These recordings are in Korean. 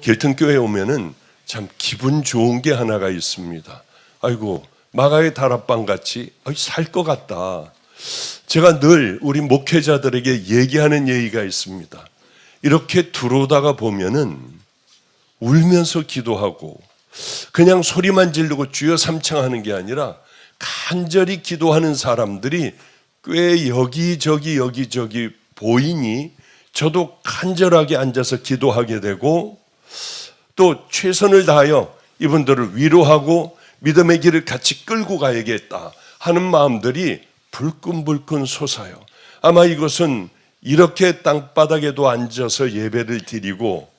길튼교회에 오면은 참 기분 좋은 게 하나가 있습니다. 아이고, 마가의 다락방 같이 살 것 같다. 제가 늘 우리 목회자들에게 얘기하는 예의가 있습니다. 이렇게 들어오다가 보면은 울면서 기도하고 그냥 소리만 지르고 주여 삼창하는 게 아니라 간절히 기도하는 사람들이 꽤 여기저기 보이니 저도 간절하게 앉아서 기도하게 되고 또 최선을 다하여 이분들을 위로하고 믿음의 길을 같이 끌고 가야겠다 하는 마음들이 불끈불끈 솟아요. 아마 이것은 이렇게 땅바닥에도 앉아서 예배를 드리고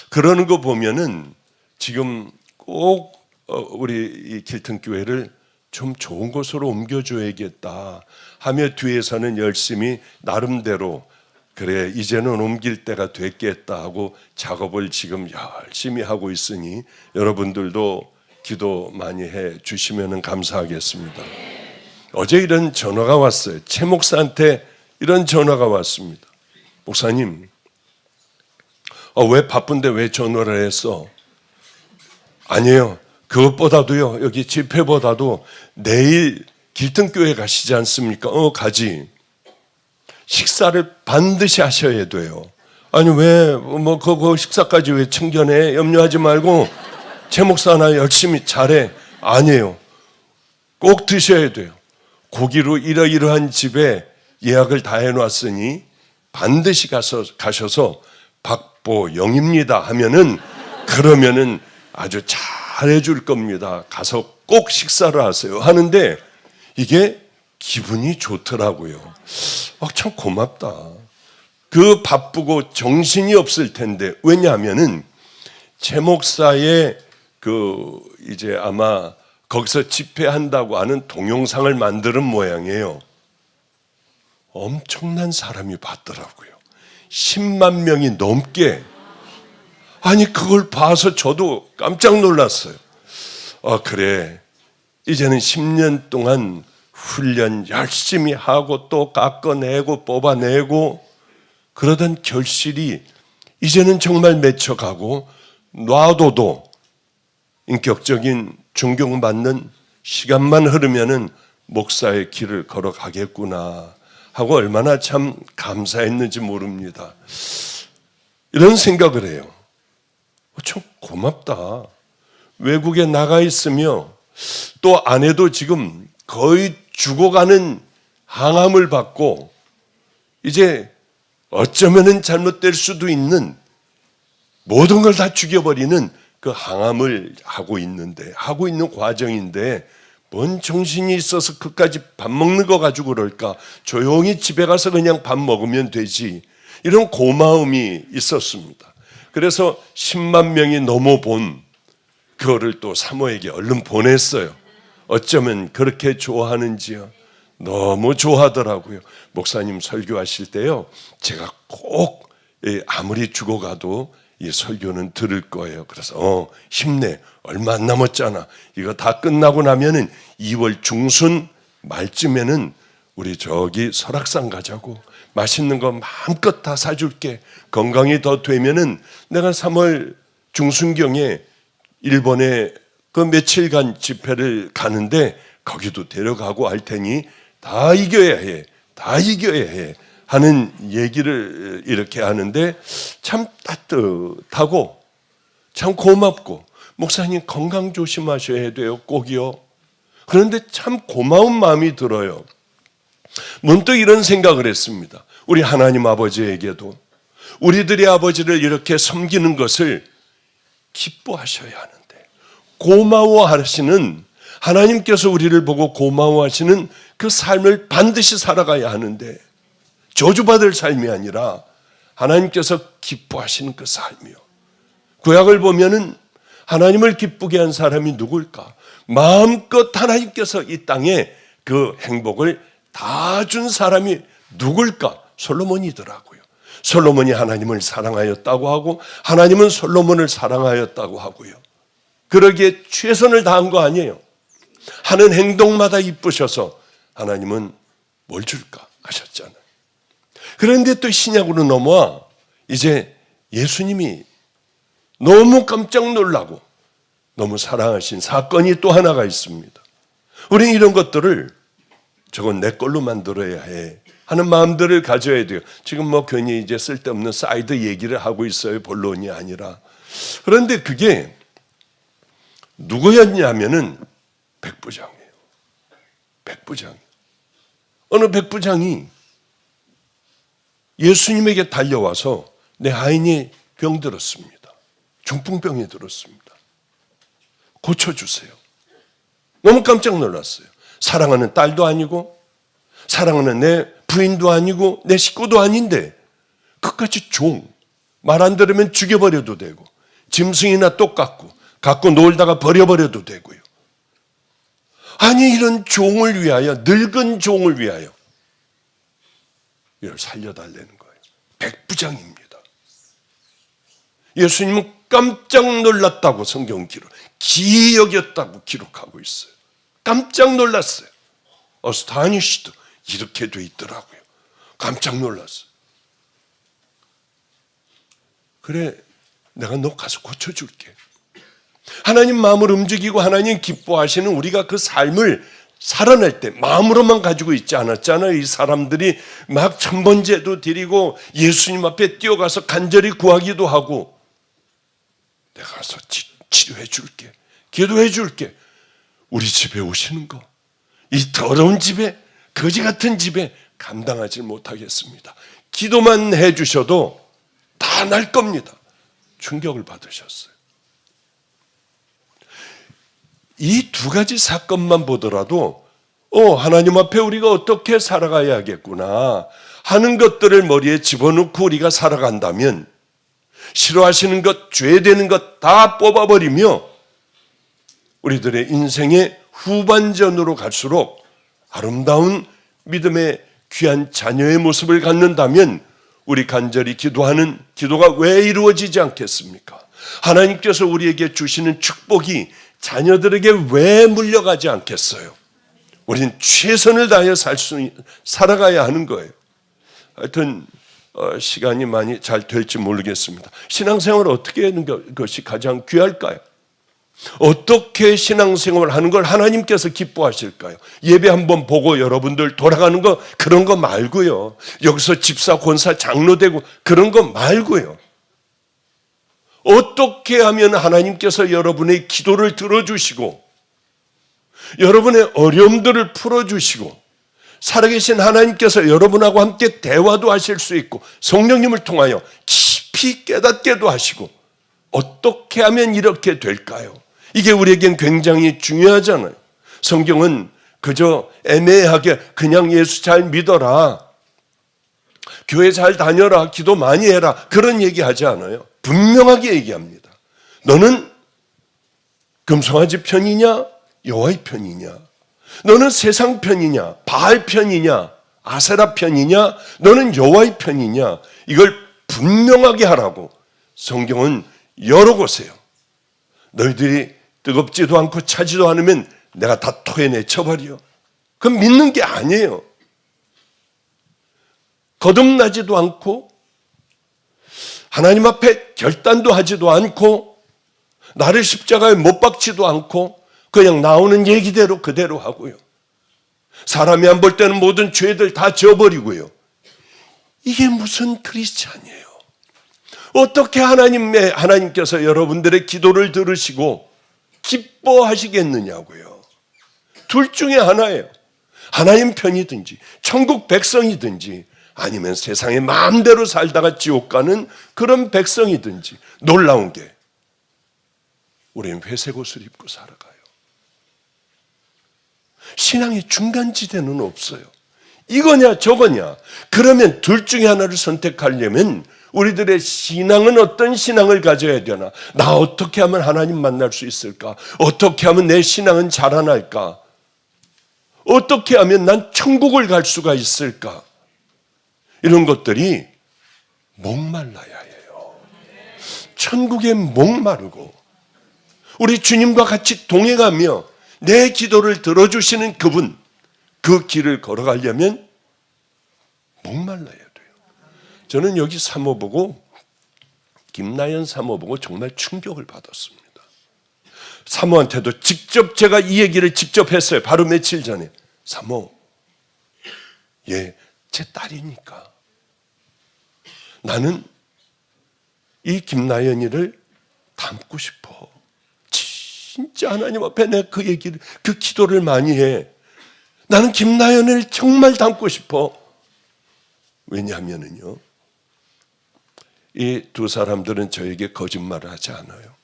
그러는 거 보면은 지금 꼭 우리 이 길튼교회를 좀 좋은 곳으로 옮겨줘야겠다 하며 뒤에서는 열심히 나름대로 그래 이제는 옮길 때가 됐겠다 하고 작업을 지금 열심히 하고 있으니 여러분들도 기도 많이 해 주시면 감사하겠습니다. 어제 이런 전화가 왔어요. 최 목사한테 이런 전화가 왔습니다. 목사님, 왜 바쁜데 왜 전화를 했어? 아니에요. 그것보다도요, 여기 집회보다도 내일 길튼교회 가시지 않습니까? 가지. 식사를 반드시 하셔야 돼요. 아니, 왜, 그 식사까지 왜 참견해? 염려하지 말고, 최 목사 나 열심히 잘해. 아니에요. 꼭 드셔야 돼요. 고기로 이러이러한 집에 예약을 다 해놨으니 반드시 가셔서 박보영입니다 하면은, 그러면은 아주 잘해줄 겁니다. 가서 꼭 식사를 하세요. 하는데, 이게 기분이 좋더라고요. 참 고맙다. 그 바쁘고 정신이 없을 텐데 왜냐하면은 최 목사의 이제 아마 거기서 집회한다고 하는 동영상을 만드는 모양이에요. 엄청난 사람이 봤더라고요. 10만 명이 넘게. 아니 그걸 봐서 저도 깜짝 놀랐어요. 그래 이제는 10년 동안 훈련 열심히 하고 또 깎아내고 뽑아내고 그러던 결실이 이제는 정말 맺혀가고 놔둬도 인격적인 존경받는 시간만 흐르면은 목사의 길을 걸어가겠구나 하고 얼마나 참 감사했는지 모릅니다. 이런 생각을 해요. 참 고맙다. 외국에 나가 있으며 또 아내도 지금 거의 죽어가는 항암을 받고 이제 어쩌면은 잘못될 수도 있는 모든 걸 다 죽여버리는 그 항암을 하고 있는 과정인데 뭔 정신이 있어서 그까지 밥 먹는 거 가지고 그럴까? 조용히 집에 가서 그냥 밥 먹으면 되지. 이런 고마움이 있었습니다. 그래서 10만 명이 넘어본 그거를 또 사모에게 얼른 보냈어요. 어쩌면 그렇게 좋아하는지요. 너무 좋아하더라고요. 목사님 설교하실 때요, 제가 꼭 아무리 죽어가도 이 설교는 들을 거예요. 그래서 힘내. 얼마 안 남았잖아. 이거 다 끝나고 나면은 2월 중순 말쯤에는 우리 저기 설악산 가자고. 맛있는 거 마음껏 다 사줄게. 건강이 더 되면은 내가 3월 중순경에 일본에 그 며칠간 집회를 가는데 거기도 데려가고 할 테니 다 이겨야 해 하는 얘기를 이렇게 하는데 참 따뜻하고 참 고맙고 목사님 건강 조심하셔야 돼요. 꼭이요. 그런데 참 고마운 마음이 들어요. 문득 이런 생각을 했습니다. 우리 하나님 아버지에게도 우리들의 아버지를 이렇게 섬기는 것을 기뻐하셔야 하는데 고마워하시는 하나님께서 우리를 보고 고마워하시는 그 삶을 반드시 살아가야 하는데 저주받을 삶이 아니라 하나님께서 기뻐하시는 그 삶이요. 구약을 보면은 하나님을 기쁘게 한 사람이 누굴까? 마음껏 하나님께서 이 땅에 그 행복을 다 준 사람이 누굴까? 솔로몬이더라고요. 솔로몬이 하나님을 사랑하였다고 하고 하나님은 솔로몬을 사랑하였다고 하고요. 그러기에 최선을 다한 거 아니에요. 하는 행동마다 이쁘셔서 하나님은 뭘 줄까 하셨잖아요. 그런데 또 신약으로 넘어와 이제 예수님이 너무 깜짝 놀라고 너무 사랑하신 사건이 또 하나가 있습니다. 우리는 이런 것들을 저건 내 걸로 만들어야 해 하는 마음들을 가져야 돼요. 지금 뭐 괜히 이제 쓸데없는 사이드 얘기를 하고 있어요. 본론이 아니라. 그런데 그게 누구였냐면은 백부장이에요. 백부장. 어느 백부장이 예수님에게 달려와서 내 아인이 병들었습니다. 중풍병이 들었습니다. 고쳐주세요. 너무 깜짝 놀랐어요. 사랑하는 딸도 아니고 사랑하는 내 부인도 아니고 내 식구도 아닌데 끝까지 종, 말 안 들으면 죽여버려도 되고 짐승이나 똑같고 갖고 놀다가 버려버려도 되고요. 아니 이런 종을 위하여, 늙은 종을 위하여 이를 살려달라는 거예요. 백부장입니다. 예수님은 깜짝 놀랐다고 성경 기록, 기이 여겼다고 기록하고 있어요. 깜짝 놀랐어요. 어스타니시드 이렇게 돼 있더라고요. 깜짝 놀랐어요. 그래, 내가 너 가서 고쳐줄게. 하나님 마음을 움직이고 하나님 기뻐하시는 우리가 그 삶을 살아낼 때 마음으로만 가지고 있지 않았잖아요. 이 사람들이 막 천번제도 드리고 예수님 앞에 뛰어가서 간절히 구하기도 하고 내가 가서 치료해 줄게. 기도해 줄게. 우리 집에 오시는 거, 이 더러운 집에, 거지 같은 집에 감당하지 못하겠습니다. 기도만 해 주셔도 다 날 겁니다. 충격을 받으셨어요. 이 두 가지 사건만 보더라도 하나님 앞에 우리가 어떻게 살아가야겠구나 하는 것들을 머리에 집어넣고 우리가 살아간다면 싫어하시는 것, 죄되는 것 다 뽑아버리며 우리들의 인생의 후반전으로 갈수록 아름다운 믿음의 귀한 자녀의 모습을 갖는다면 우리 간절히 기도하는 기도가 왜 이루어지지 않겠습니까? 하나님께서 우리에게 주시는 축복이 자녀들에게 왜 물려가지 않겠어요? 우린 최선을 다해 살아가야 하는 거예요. 하여튼 시간이 많이 잘 될지 모르겠습니다. 신앙생활을 어떻게 하는 것이 가장 귀할까요? 어떻게 신앙생활을 하는 걸 하나님께서 기뻐하실까요? 예배 한번 보고 여러분들 돌아가는 거 그런 거 말고요. 여기서 집사, 권사, 장로 되고 그런 거 말고요. 어떻게 하면 하나님께서 여러분의 기도를 들어주시고 여러분의 어려움들을 풀어주시고 살아계신 하나님께서 여러분하고 함께 대화도 하실 수 있고 성령님을 통하여 깊이 깨닫게도 하시고 어떻게 하면 이렇게 될까요? 이게 우리에겐 굉장히 중요하잖아요. 성경은 그저 애매하게 그냥 예수 잘 믿어라, 교회 잘 다녀라, 기도 많이 해라 그런 얘기하지 않아요. 분명하게 얘기합니다. 너는 금송아지 편이냐 여호와의 편이냐, 너는 세상 편이냐 바알 편이냐 아세라 편이냐, 너는 여호와의 편이냐, 이걸 분명하게 하라고 성경은 여러 곳에요. 너희들이 뜨겁지도 않고 차지도 않으면 내가 다 토해내쳐버려. 그건 믿는 게 아니에요. 거듭나지도 않고 하나님 앞에 결단도 하지도 않고 나를 십자가에 못 박지도 않고 그냥 나오는 얘기대로 그대로 하고요. 사람이 안 볼 때는 모든 죄들 다 지워버리고요. 이게 무슨 크리스찬이에요? 어떻게 하나님께서 여러분들의 기도를 들으시고 기뻐하시겠느냐고요. 둘 중에 하나예요. 하나님 편이든지 천국 백성이든지 아니면 세상에 마음대로 살다가 지옥 가는 그런 백성이든지. 놀라운 게 우리는 회색 옷을 입고 살아가요. 신앙의 중간지대는 없어요. 이거냐 저거냐. 그러면 둘 중에 하나를 선택하려면 우리들의 신앙은 어떤 신앙을 가져야 되나? 나 어떻게 하면 하나님 만날 수 있을까? 어떻게 하면 내 신앙은 자라날까? 어떻게 하면 난 천국을 갈 수가 있을까? 이런 것들이 목말라야 해요. 천국에 목마르고 우리 주님과 같이 동행하며 내 기도를 들어주시는 그분, 그 길을 걸어가려면 목말라야 돼요. 저는 여기 사모 보고 김나연 사모 보고 정말 충격을 받았습니다. 사모한테도 직접 제가 이 얘기를 직접 했어요. 바로 며칠 전에. 사모, 예, 제 딸이니까 나는 이 김나연이를 닮고 싶어. 진짜 하나님 앞에 내가 그 얘기를, 그 기도를 많이 해. 나는 김나연을 정말 닮고 싶어. 왜냐하면은요, 이 두 사람들은 저에게 거짓말을 하지 않아요.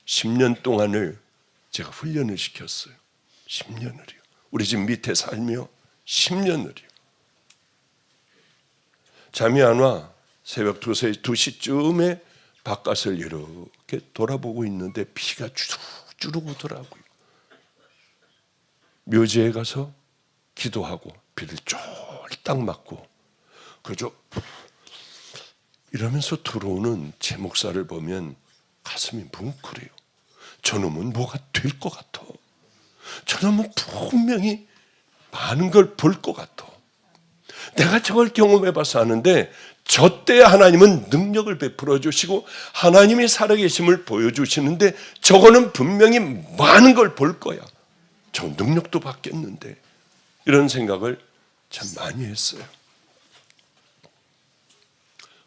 10년 동안을 제가 훈련을 시켰어요. 10년을요. 우리 집 밑에 살며 10년을요. 잠이 안 와. 새벽 2시쯤에 바깥을 이렇게 돌아보고 있는데 피가 주룩주룩 오더라고요. 묘지에 가서 기도하고 비를 쫄딱 맞고 그저 이러면서 들어오는 제 목사를 보면 가슴이 뭉클해요. 저놈은 뭐가 될 것 같아. 저놈은 분명히 많은 걸 볼 것 같아. 내가 저걸 경험해봐서 아는데 저 때 하나님은 능력을 베풀어 주시고 하나님이 살아계심을 보여주시는데 저거는 분명히 많은 걸 볼 거야. 저 능력도 받겠는데 이런 생각을 참 많이 했어요.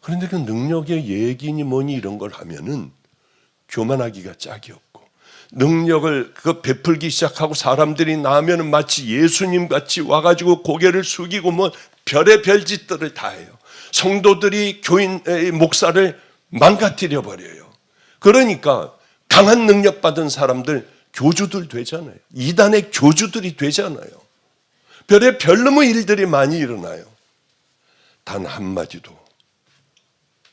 그런데 그 능력의 얘기니 뭐니 이런 걸 하면은 교만하기가 짝이 없고 능력을 그 베풀기 시작하고 사람들이 나면은 마치 예수님 같이 와가지고 고개를 숙이고 뭐 별의 별짓들을 다 해요. 성도들이 교인 목사를 망가뜨려 버려요. 그러니까 강한 능력 받은 사람들 교주들 되잖아요. 이단의 교주들이 되잖아요. 별의 별놈의 일들이 많이 일어나요. 단 한마디도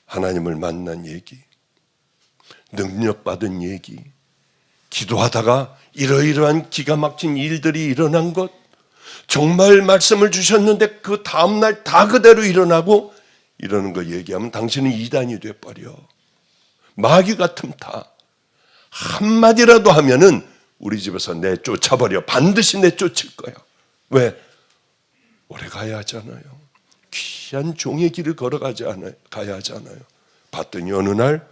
하나님을 만난 얘기, 능력 받은 얘기, 기도하다가 이러이러한 기가 막힌 일들이 일어난 것, 정말 말씀을 주셨는데 그 다음날 다 그대로 일어나고 이러는 거 얘기하면 당신은 이단이 돼버려. 마귀 같은 타. 한마디라도 하면은 우리 집에서 내쫓아버려. 반드시 내쫓을 거야. 왜? 오래 가야 하잖아요. 귀한 종의 길을 걸어가지 않아요. 가야 하잖아요. 봤더니 어느 날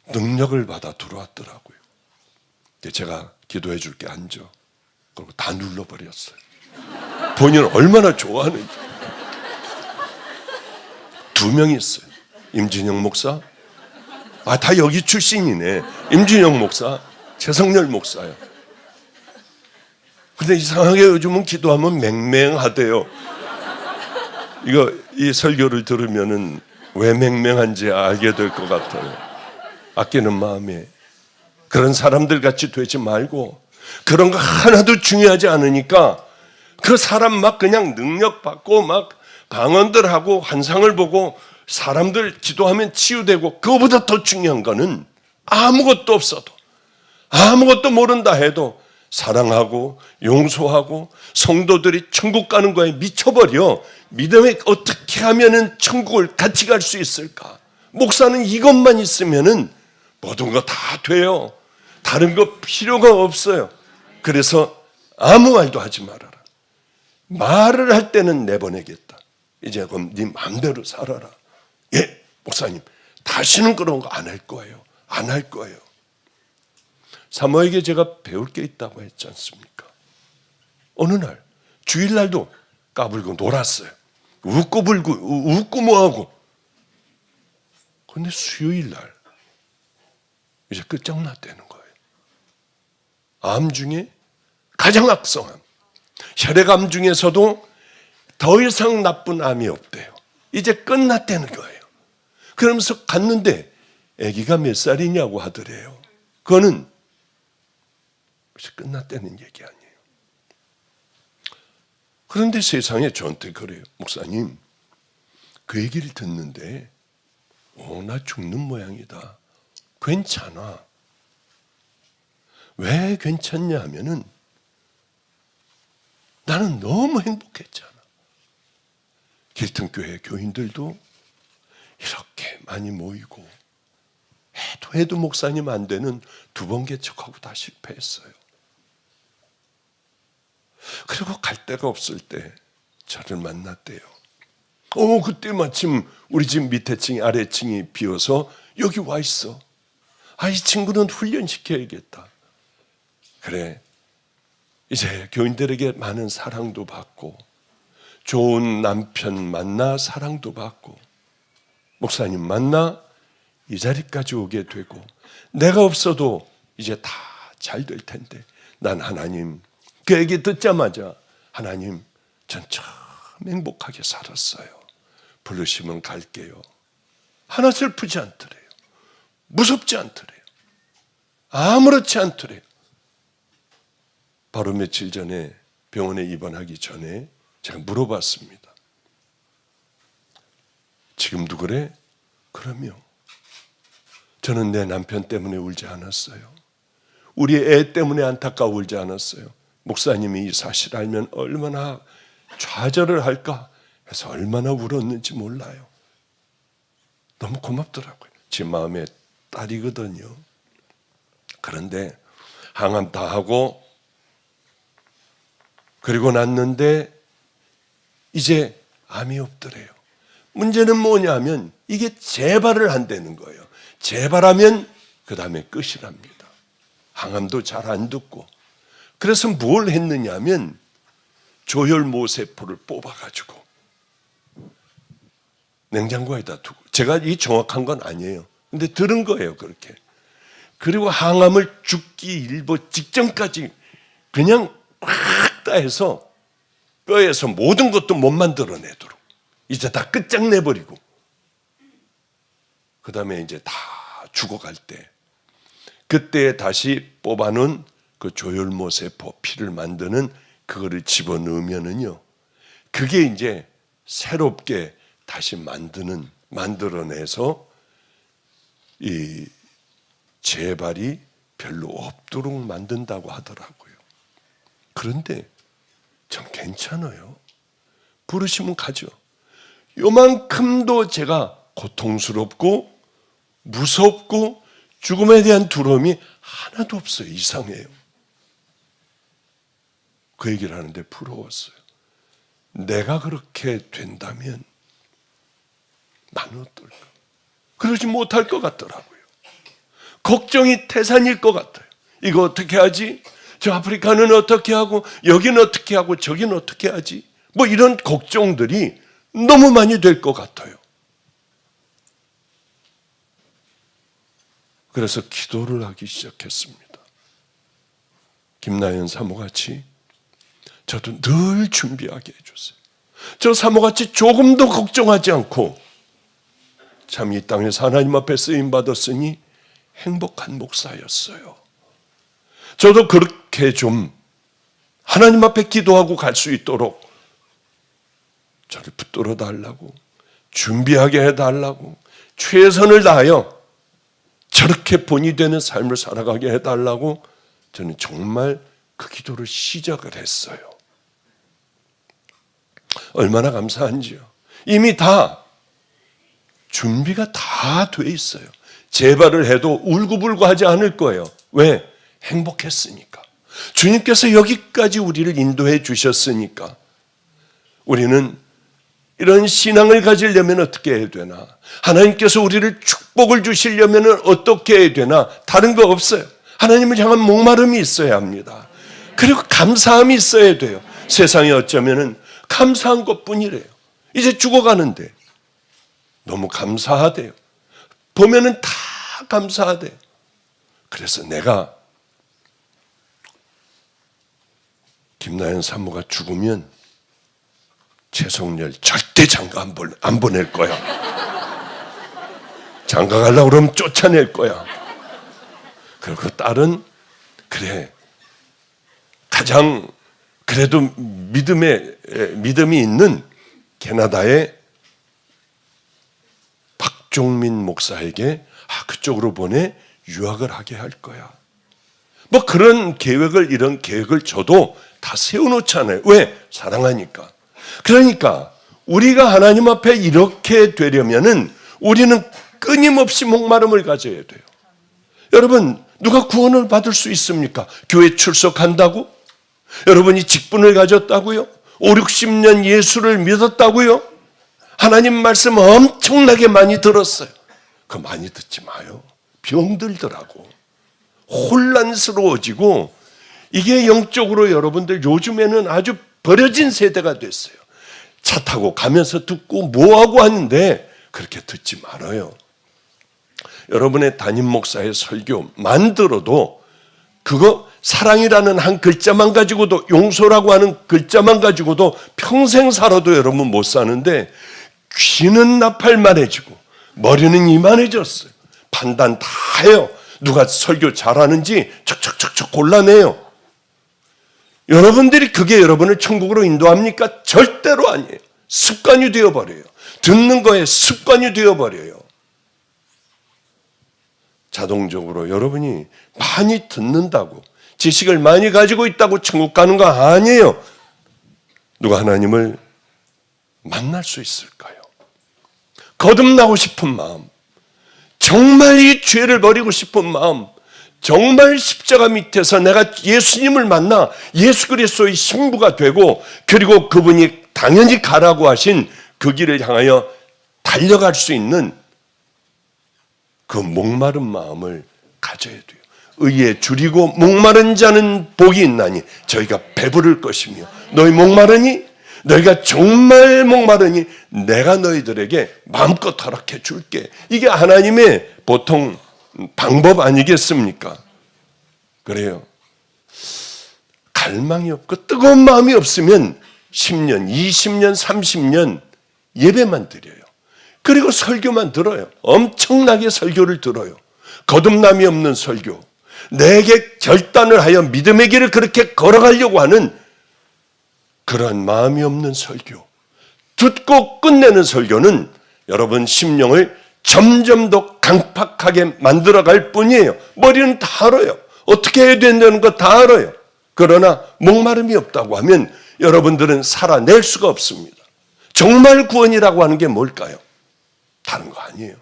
능력을 받아 들어왔더라고요. 제가 기도해 줄게 앉아. 그리고 다 눌러버렸어요. 본인은 얼마나 좋아하는지. 2명 있어요. 임진영 목사. 다 여기 출신이네. 임진영 목사, 최성렬 목사요. 근데 이상하게 요즘은 기도하면 맹맹하대요. 이 설교를 들으면은 왜 맹맹한지 알게 될 것 같아요. 아끼는 마음에. 그런 사람들 같이 되지 말고 그런 거 하나도 중요하지 않으니까 그 사람 막 그냥 능력 받고 막 방언들 하고 환상을 보고 사람들 기도하면 치유되고 그거보다 더 중요한 거는 아무것도 없어도 아무것도 모른다 해도 사랑하고 용서하고 성도들이 천국 가는 거에 미쳐버려. 믿음에 어떻게 하면은 천국을 같이 갈 수 있을까? 목사는 이것만 있으면은 모든 거 다 돼요. 다른 거 필요가 없어요. 그래서 아무 말도 하지 말아라. 말을 할 때는 내보내겠다. 이제 그럼 네 마음대로 살아라. 예, 목사님 다시는 그런 거 안 할 거예요. 안 할 거예요. 사모에게 제가 배울 게 있다고 했지 않습니까? 어느 날 주일날도 까불고 놀았어요. 웃고 불고 웃고 뭐하고. 그런데 수요일날 이제 끝장났다는 거예요. 암 중에 가장 악성암. 혈액암 중에서도 더 이상 나쁜 암이 없대요. 이제 끝났다는 거예요. 그러면서 갔는데 아기가 몇 살이냐고 하더래요. 그거는 끝났다는 얘기 아니에요. 그런데 세상에 저한테 그래요. 목사님, 그 얘기를 듣는데 나 죽는 모양이다. 괜찮아. 왜 괜찮냐 하면은 나는 너무 행복했잖아. 길튼교회 교인들도 이렇게 많이 모이고 해도 목사님 안 되는 2번 개척하고 다 실패했어요. 그리고 갈 데가 없을 때 저를 만났대요. 그때 마침 우리 집 밑에 층이 아래층이 비어서 여기 와 있어. 이 친구는 훈련시켜야겠다. 그래, 이제 교인들에게 많은 사랑도 받고 좋은 남편 만나 사랑도 받고 목사님 만나 이 자리까지 오게 되고 내가 없어도 이제 다 잘 될 텐데 난 하나님 그 얘기 듣자마자 하나님 전 참 행복하게 살았어요. 부르시면 갈게요. 하나 슬프지 않더래요. 무섭지 않더래요. 아무렇지 않더래요. 바로 며칠 전에 병원에 입원하기 전에 제가 물어봤습니다. 지금도 그래? 그럼요. 저는 내 남편 때문에 울지 않았어요. 우리 애 때문에 안타까워 울지 않았어요. 목사님이 이 사실 알면 얼마나 좌절을 할까 해서 얼마나 울었는지 몰라요. 너무 고맙더라고요. 제 마음에 딸이거든요. 그런데 항암 다 하고 그리고 났는데 이제 암이 없더래요. 문제는 뭐냐면 이게 재발을 한다는 거예요. 재발하면 그 다음에 끝이랍니다. 항암도 잘 안 듣고. 그래서 뭘 했느냐면 조혈모세포를 뽑아가지고 냉장고에다 두고, 제가 이 정확한 건 아니에요. 근데 들은 거예요, 그렇게. 그리고 항암을 죽기 일보 직전까지 그냥 꽉 따해서 뼈에서 모든 것도 못 만들어내도록 이제 다 끝장내버리고 그 다음에 이제 다 죽어갈 때 그때 다시 뽑아놓은 그 조혈모세포 피를 만드는 그거를 집어넣으면은요, 그게 이제 새롭게 다시 만들어내서 이 재발이 별로 없도록 만든다고 하더라고요. 그런데 전 괜찮아요. 부르시면 가죠. 요만큼도 제가 고통스럽고 무섭고 죽음에 대한 두려움이 하나도 없어요. 이상해요. 그 얘기를 하는데 부러웠어요. 내가 그렇게 된다면 나는 어떨까? 그러지 못할 것 같더라고요. 걱정이 태산일 것 같아요. 이거 어떻게 하지? 저 아프리카는 어떻게 하고 여기는 어떻게 하고 저기는 어떻게 하지? 뭐 이런 걱정들이 너무 많이 될 것 같아요. 그래서 기도를 하기 시작했습니다. 김나연 사모같이 저도 늘 준비하게 해줬어요. 저 사모같이 조금도 걱정하지 않고 참 이 땅에서 하나님 앞에 쓰임받았으니 행복한 목사였어요. 저도 그렇게 좀 하나님 앞에 기도하고 갈 수 있도록 저를 붙들어 달라고, 준비하게 해달라고, 최선을 다하여 저렇게 본이 되는 삶을 살아가게 해달라고 저는 정말 그 기도를 시작을 했어요. 얼마나 감사한지요. 이미 다 준비가 다 돼 있어요. 재발을 해도 울고불고 하지 않을 거예요. 왜? 행복했으니까. 주님께서 여기까지 우리를 인도해 주셨으니까. 우리는 이런 신앙을 가지려면 어떻게 해야 되나? 하나님께서 우리를 축복을 주시려면 어떻게 해야 되나? 다른 거 없어요. 하나님을 향한 목마름이 있어야 합니다. 그리고 감사함이 있어야 돼요. 세상에 어쩌면은 감사한 것뿐이래요. 이제 죽어가는데 너무 감사하대요. 보면은 다 감사하대요. 그래서 내가 김나연 사모가 죽으면 최성렬 절대 장가 안 보낼 거야. 장가 가려고 그러면 쫓아낼 거야. 그리고 딸은 그래, 가장 그래도 믿음이 있는 캐나다의 박종민 목사에게 그쪽으로 보내 유학을 하게 할 거야. 뭐 그런 계획을, 이런 계획을 저도 다 세워놓잖아요. 왜? 사랑하니까. 그러니까 우리가 하나님 앞에 이렇게 되려면은 우리는 끊임없이 목마름을 가져야 돼요. 여러분, 누가 구원을 받을 수 있습니까? 교회 출석한다고? 여러분이 직분을 가졌다고요? 5, 60년 예수를 믿었다고요? 하나님 말씀 엄청나게 많이 들었어요. 그거 많이 듣지 마요. 병들더라고. 혼란스러워지고, 이게 영적으로 여러분들 요즘에는 아주 버려진 세대가 됐어요. 차 타고 가면서 듣고 뭐하고 하는데 그렇게 듣지 말아요. 여러분의 담임 목사의 설교만 들어도 그거 사랑이라는 한 글자만 가지고도, 용서라고 하는 글자만 가지고도 평생 살아도 여러분 못 사는데, 귀는 나팔만해지고 머리는 이만해졌어요. 판단 다 해요. 누가 설교 잘하는지 척척척척 골라내요. 여러분들이 그게 여러분을 천국으로 인도합니까? 절대로 아니에요. 습관이 되어버려요. 듣는 거에 습관이 되어버려요. 자동적으로 여러분이 많이 듣는다고, 지식을 많이 가지고 있다고 천국 가는 거 아니에요. 누가 하나님을 만날 수 있을까요? 거듭나고 싶은 마음, 정말 이 죄를 버리고 싶은 마음, 정말 십자가 밑에서 내가 예수님을 만나 예수 그리스도의 신부가 되고, 그리고 그분이 당연히 가라고 하신 그 길을 향하여 달려갈 수 있는 그 목마른 마음을 가져야 돼요. 의에 줄이고 목마른 자는 복이 있나니 저희가 배부를 것이며, 너희 목마르니? 너희가 정말 목마르니 내가 너희들에게 마음껏 허락해 줄게. 이게 하나님의 보통 방법 아니겠습니까? 그래요. 갈망이 없고 뜨거운 마음이 없으면 10년, 20년, 30년 예배만 드려요. 그리고 설교만 들어요. 엄청나게 설교를 들어요. 거듭남이 없는 설교, 내게 결단을 하여 믿음의 길을 그렇게 걸어가려고 하는 그런 마음이 없는 설교, 듣고 끝내는 설교는 여러분 심령을 점점 더 강팍하게 만들어갈 뿐이에요. 머리는 다 알아요. 어떻게 해야 된다는 거 다 알아요. 그러나 목마름이 없다고 하면 여러분들은 살아낼 수가 없습니다. 정말 구원이라고 하는 게 뭘까요? 다른 거 아니에요.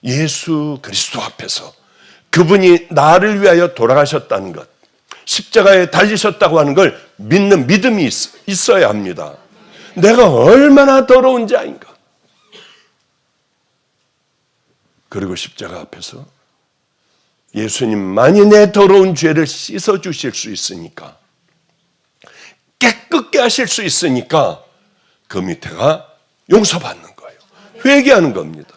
예수 그리스도 앞에서 그분이 나를 위하여 돌아가셨다는 것, 십자가에 달리셨다고 하는 걸 믿는 믿음이 있어야 합니다. 내가 얼마나 더러운 자인가. 그리고 십자가 앞에서 예수님만이 내 더러운 죄를 씻어주실 수 있으니까, 깨끗게 하실 수 있으니까 그 밑에가 용서받는 거예요. 회개하는 겁니다.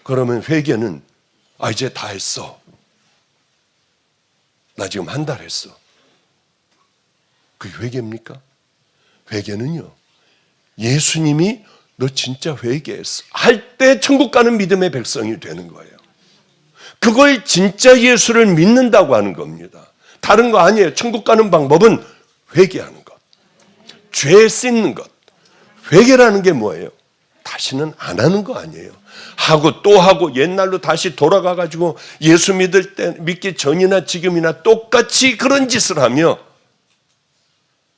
그러면 회개는 이제 다 했어. 나 지금 한 달 했어. 그게 회개입니까? 회개는요, 예수님이 너 진짜 회개했어 할 때 천국 가는 믿음의 백성이 되는 거예요. 그걸 진짜 예수를 믿는다고 하는 겁니다. 다른 거 아니에요. 천국 가는 방법은 회개하는 것, 죄 씻는 것. 회개라는 게 뭐예요? 다시는 안 하는 거 아니에요. 하고 또 하고 옛날로 다시 돌아가가지고 예수 믿기 전이나 지금이나 똑같이 그런 짓을 하며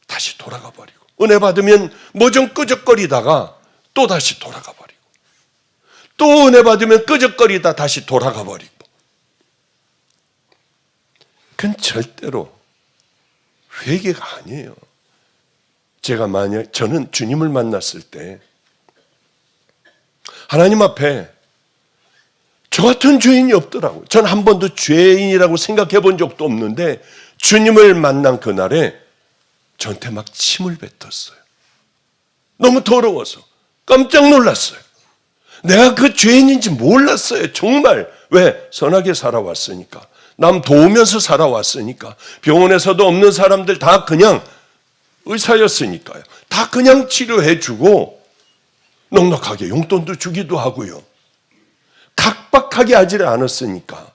다시 돌아가 버리고, 은혜 받으면 뭐 좀 끄적거리다가 또 다시 돌아가 버리고, 또 은혜 받으면 끄적거리다 다시 돌아가 버리고. 그건 절대로 회개가 아니에요. 저는 주님을 만났을 때 하나님 앞에 저 같은 죄인이 없더라고요. 전 한 번도 죄인이라고 생각해 본 적도 없는데 주님을 만난 그날에 저한테 막 침을 뱉었어요. 너무 더러워서 깜짝 놀랐어요. 내가 그 죄인인지 몰랐어요. 정말. 왜? 선하게 살아왔으니까. 남 도우면서 살아왔으니까. 병원에서도 없는 사람들 다 그냥 의사였으니까요. 다 그냥 치료해주고 넉넉하게 용돈도 주기도 하고요. 각박하게 하지를 않았으니까.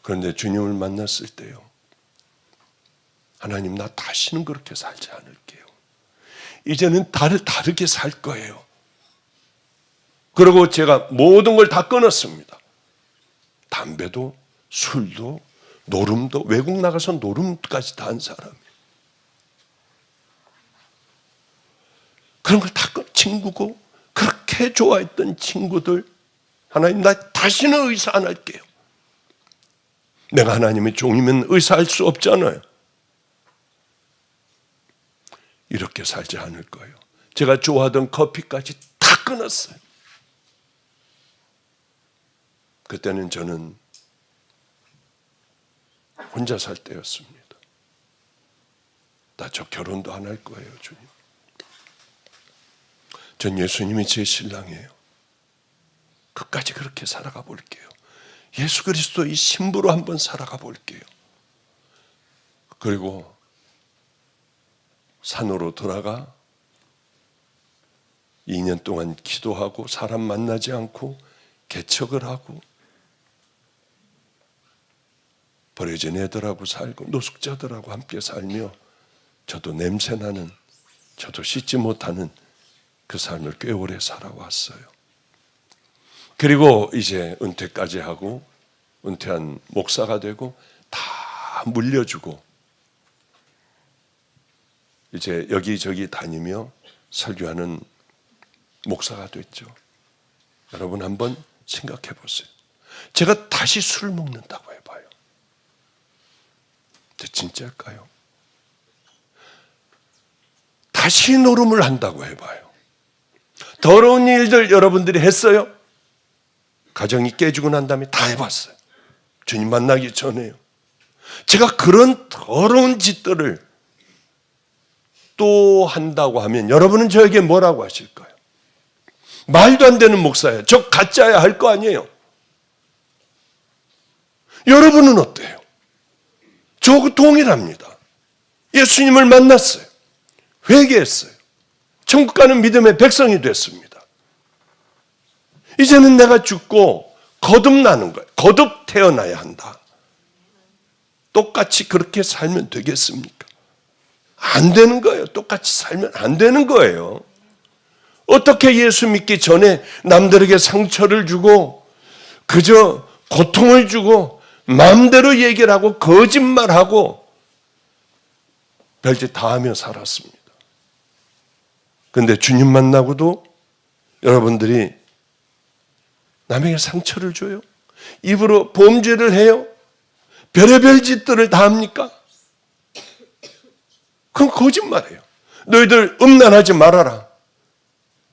그런데 주님을 만났을 때요, 하나님, 나 다시는 그렇게 살지 않을게요. 이제는 다르게 살 거예요. 그리고 제가 모든 걸 다 끊었습니다. 담배도, 술도, 노름도, 외국 나가서 노름까지 다 한 사람이에요. 그런 걸 다 친구고, 그렇게 좋아했던 친구들, 하나님, 나 다시는 의사 안 할게요. 내가 하나님의 종이면 의사할 수 없잖아요. 이렇게 살지 않을 거예요. 제가 좋아하던 커피까지 다 끊었어요. 그때는 저는 혼자 살 때였습니다. 나 저 결혼도 안 할 거예요, 주님. 전 예수님이 제 신랑이에요. 끝까지 그렇게 살아가 볼게요. 예수 그리스도의 신부로 한번 살아가 볼게요. 그리고 산으로 돌아가 2년 동안 기도하고 사람 만나지 않고 개척을 하고 버려진 애들하고 살고 노숙자들하고 함께 살며 저도 냄새나는, 저도 씻지 못하는 그 삶을 꽤 오래 살아왔어요. 그리고 이제 은퇴까지 하고 은퇴한 목사가 되고 다 물려주고 이제 여기저기 다니며 설교하는 목사가 됐죠. 여러분 한번 생각해 보세요. 제가 다시 술 먹는다고 해봐요. 진짜일까요? 다시 노름을 한다고 해봐요. 더러운 일들 여러분들이 했어요? 가정이 깨지고 난 다음에 다 해봤어요. 주님 만나기 전에요. 제가 그런 더러운 짓들을 또 한다고 하면 여러분은 저에게 뭐라고 하실까요? 말도 안 되는 목사예요. 저 가짜야 할 거 아니에요. 여러분은 어때요? 저하고 동일합니다. 예수님을 만났어요. 회개했어요. 천국 가는 믿음의 백성이 됐습니다. 이제는 내가 죽고 거듭나는 거예요. 거듭 태어나야 한다. 똑같이 그렇게 살면 되겠습니까? 안 되는 거예요. 똑같이 살면 안 되는 거예요. 어떻게 예수 믿기 전에 남들에게 상처를 주고 그저 고통을 주고 마음대로 얘기를 하고 거짓말하고 별짓 다 하며 살았습니다. 그런데 주님 만나고도 여러분들이 남에게 상처를 줘요? 입으로 범죄를 해요? 별의별 짓들을 다 합니까? 그건 거짓말이에요. 너희들 음란하지 말아라.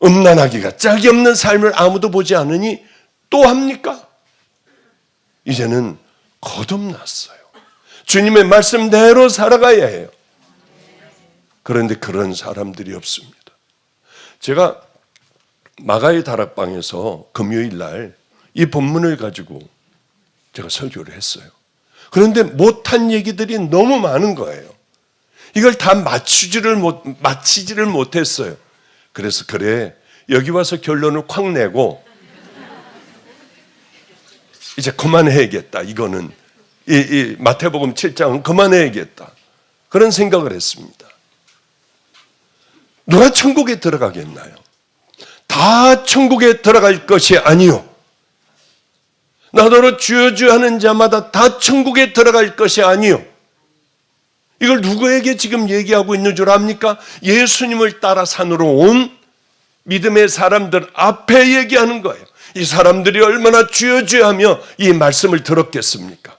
음란하기가 짝이 없는 삶을 아무도 보지 않으니 또 합니까? 이제는 거듭났어요. 주님의 말씀대로 살아가야 해요. 그런데 그런 사람들이 없습니다. 제가 마가의 다락방에서 금요일 날 이 본문을 가지고 제가 설교를 했어요. 그런데 못한 얘기들이 너무 많은 거예요. 이걸 다 마치지를 못했어요. 그래서 그래 여기 와서 결론을 콱 내고 이제 그만해야겠다. 이거는 이 마태복음 7장은 그만해야겠다. 그런 생각을 했습니다. 누가 천국에 들어가겠나요? 다 천국에 들어갈 것이 아니요. 나더러 주여 주여 하는 자마다 다 천국에 들어갈 것이 아니요. 이걸 누구에게 지금 얘기하고 있는 줄 압니까? 예수님을 따라 산으로 온 믿음의 사람들 앞에 얘기하는 거예요. 이 사람들이 얼마나 주여 주여 하며 이 말씀을 들었겠습니까?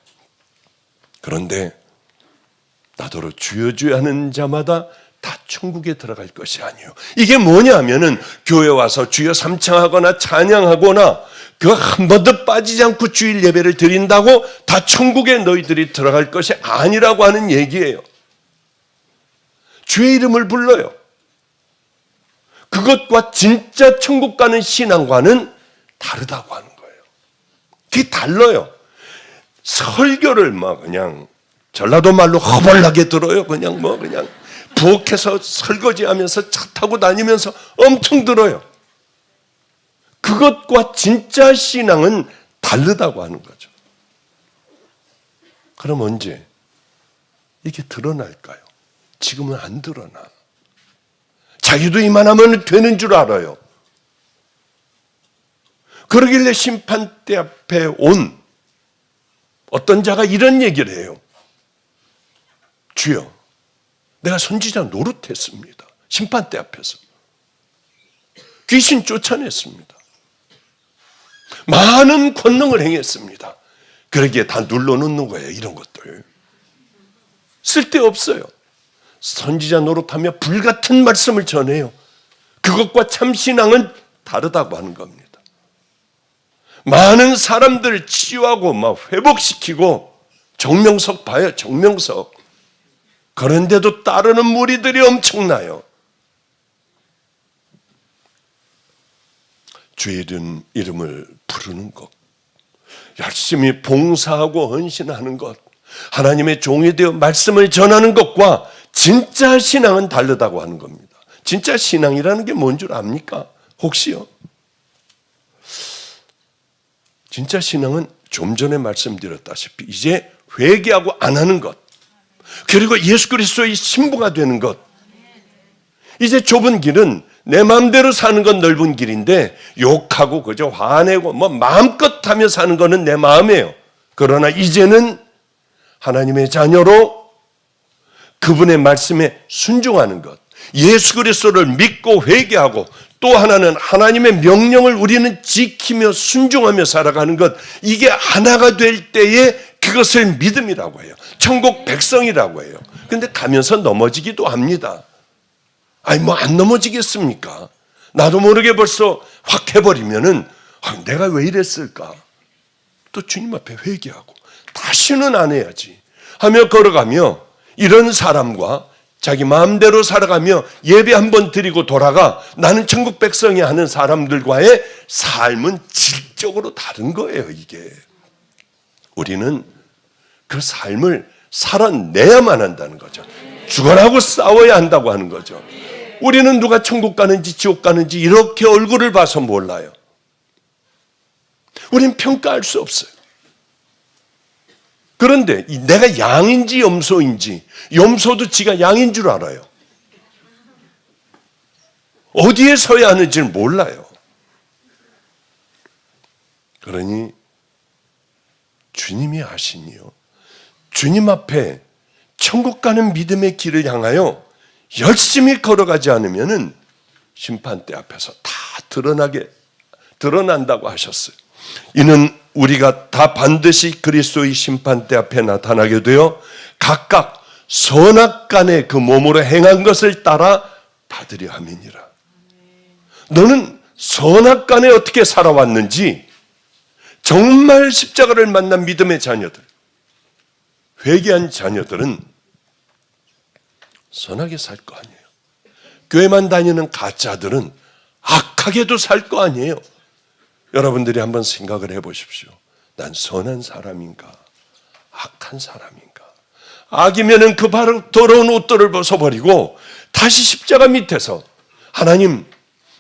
그런데 나더러 주여 주여 하는 자마다 다 천국에 들어갈 것이 아니에요. 이게 뭐냐 하면은 교회 와서 주여 삼창하거나 찬양하거나 그 한 번도 빠지지 않고 주일 예배를 드린다고 다 천국에 너희들이 들어갈 것이 아니라고 하는 얘기예요. 주의 이름을 불러요. 그것과 진짜 천국 가는 신앙과는 다르다고 하는 거예요. 그게 달라요. 설교를 그냥 전라도 말로 허벌나게 들어요. 그냥 부엌에서 설거지하면서 차 타고 다니면서 엄청 들어요. 그것과 진짜 신앙은 다르다고 하는 거죠. 그럼 언제 이게 드러날까요? 지금은 안 드러나. 자기도 이만하면 되는 줄 알아요. 그러길래 심판대 앞에 온 어떤 자가 이런 얘기를 해요. 주여, 내가 선지자 노릇했습니다. 심판대 앞에서. 귀신 쫓아냈습니다. 많은 권능을 행했습니다. 그러기에 다 눌러놓는 거예요. 이런 것들. 쓸데없어요. 선지자 노릇하며 불같은 말씀을 전해요. 그것과 참신앙은 다르다고 하는 겁니다. 많은 사람들을 치유하고 막 회복시키고 정명석 봐요. 정명석. 그런데도 따르는 무리들이 엄청나요. 주의 이름을 부르는 것, 열심히 봉사하고 헌신하는 것, 하나님의 종이 되어 말씀을 전하는 것과 진짜 신앙은 다르다고 하는 겁니다. 진짜 신앙이라는 게 뭔 줄 압니까? 혹시요? 진짜 신앙은 좀 전에 말씀드렸다시피 이제 회개하고 안 하는 것, 그리고 예수 그리스도의 신부가 되는 것. 이제 좁은 길은 내 마음대로 사는 건 넓은 길인데 욕하고 그저 화내고 뭐 마음껏 하며 사는 거는 내 마음이에요. 그러나 이제는 하나님의 자녀로 그분의 말씀에 순종하는 것, 예수 그리스도를 믿고 회개하고 또 하나는 하나님의 명령을 우리는 지키며 순종하며 살아가는 것, 이게 하나가 될 때에 그것을 믿음이라고 해요. 천국 백성이라고 해요. 근데 가면서 넘어지기도 합니다. 아니 뭐 안 넘어지겠습니까? 나도 모르게 벌써 확 해버리면은 내가 왜 이랬을까? 또 주님 앞에 회개하고 다시는 안 해야지 하며 걸어가며 이런 사람과 자기 마음대로 살아가며 예배 한번 드리고 돌아가 나는 천국 백성이 하는 사람들과의 삶은 질적으로 다른 거예요. 이게 우리는 그 삶을 살아내야만 한다는 거죠. 죽어라고 싸워야 한다고 하는 거죠. 우리는 누가 천국 가는지 지옥 가는지 이렇게 얼굴을 봐서 몰라요. 우리는 평가할 수 없어요. 그런데 내가 양인지 염소인지, 염소도 지가 양인 줄 알아요. 어디에 서야 하는지는 몰라요. 그러니 주님이 아시니요, 주님 앞에 천국 가는 믿음의 길을 향하여 열심히 걸어가지 않으면은 심판대 앞에서 다 드러난다고 하셨어요. 이는 우리가 다 반드시 그리스도의 심판대 앞에 나타나게 되어 각각 선악간에 그 몸으로 행한 것을 따라 받으려 함이니라. 너는 선악간에 어떻게 살아왔는지, 정말 십자가를 만난 믿음의 자녀들, 회개한 자녀들은 선하게 살 거 아니에요. 교회만 다니는 가짜들은 악하게도 살 거 아니에요. 여러분들이 한번 생각을 해보십시오. 난 선한 사람인가? 악한 사람인가? 악이면은 그 바로 더러운 옷들을 벗어버리고 다시 십자가 밑에서 하나님,